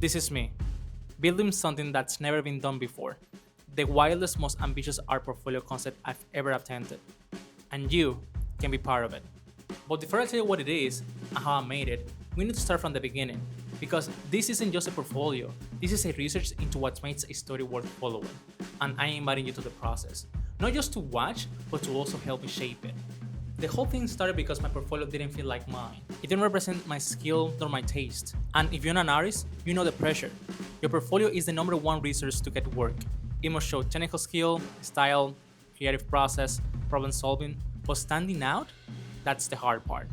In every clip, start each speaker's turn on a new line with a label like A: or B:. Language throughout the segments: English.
A: This is me, building something that's never been done before. The wildest, most ambitious art portfolio concept I've ever attempted. And you can be part of it. But before I tell you what it is and how I made it, we need to start from the beginning. Because this isn't just a portfolio, this is a research into what makes a story worth following. And I am inviting you to the process. Not just to watch, but to also help me shape it. The whole thing started because my portfolio didn't feel like mine. It didn't represent my skill nor my taste. And if you're an artist, you know the pressure. Your portfolio is the #1 resource to get work. It must show technical skill, style, creative process, problem solving, but standing out, that's the hard part.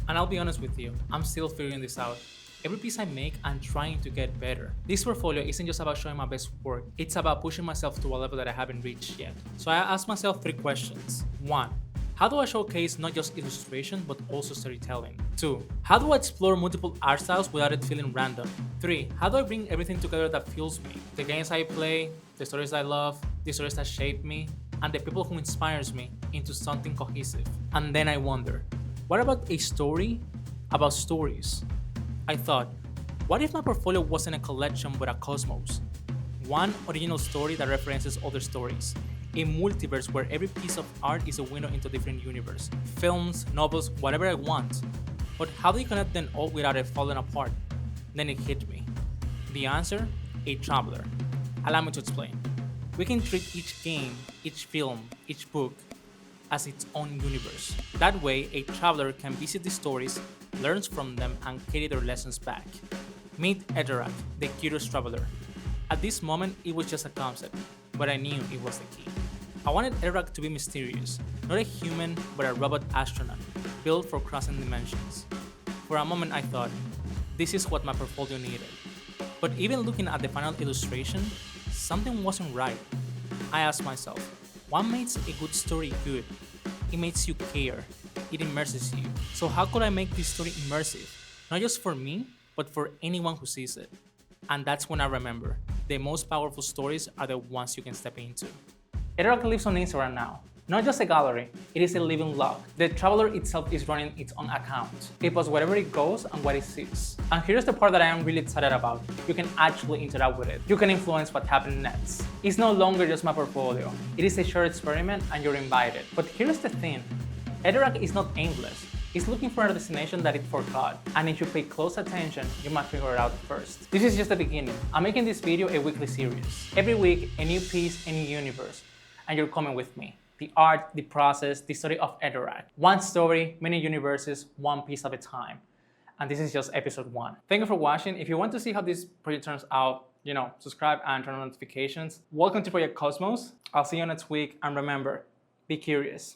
A: And I'll be honest with you, I'm still figuring this out. Every piece I make, I'm trying to get better. This portfolio isn't just about showing my best work, it's about pushing myself to a level that I haven't reached yet. So I asked myself 3 questions. 1. How do I showcase not just illustration, but also storytelling? 2. How do I explore multiple art styles without it feeling random? 3. How do I bring everything together that fuels me? The games I play, the stories I love, the stories that shape me, and the people who inspires me into something cohesive. And then I wonder, what about a story about stories? I thought, what if my portfolio wasn't a collection but a cosmos? One original story that references other stories. A multiverse where every piece of art is a window into a different universe. Films, novels, whatever I want. But how do you connect them all without it falling apart? Then it hit me. The answer? A traveler. Allow me to explain. We can treat each game, each film, each book as its own universe. That way, a traveler can visit the stories, learns from them, and carry their lessons back. Meet Edrorac, the curious traveler. At this moment, it was just a concept, but I knew it was the key. I wanted Edrorac to be mysterious, not a human, but a robot astronaut, built for crossing dimensions. For a moment I thought, this is what my portfolio needed. But even looking at the final illustration, something wasn't right. I asked myself, what makes a good story good? It makes you care, it immerses you. So how could I make this story immersive? Not just for me, but for anyone who sees it. And that's when I remember, the most powerful stories are the ones you can step into. Edrorac lives on Instagram now. Not just a gallery, it is a living log. The traveler itself is running its own account. It posts wherever it goes and what it sees. And here's the part that I am really excited about. You can actually interact with it. You can influence what happens next. It's no longer just my portfolio. It is a shared experiment and you're invited. But here's the thing. Edrorac is not aimless. It's looking for a destination that it forgot. And if you pay close attention, you might figure it out first. This is just the beginning. I'm making this video a weekly series. Every week, a new piece, a new universe. And you're coming with me. The art, the process, the story of Edrorac. One story, many universes, one piece at a time. And this is just episode 1. Thank you for watching. If you want to see how this project turns out, subscribe and turn on notifications. Welcome to Project Cosmos. I'll see you next week. And remember, be curious.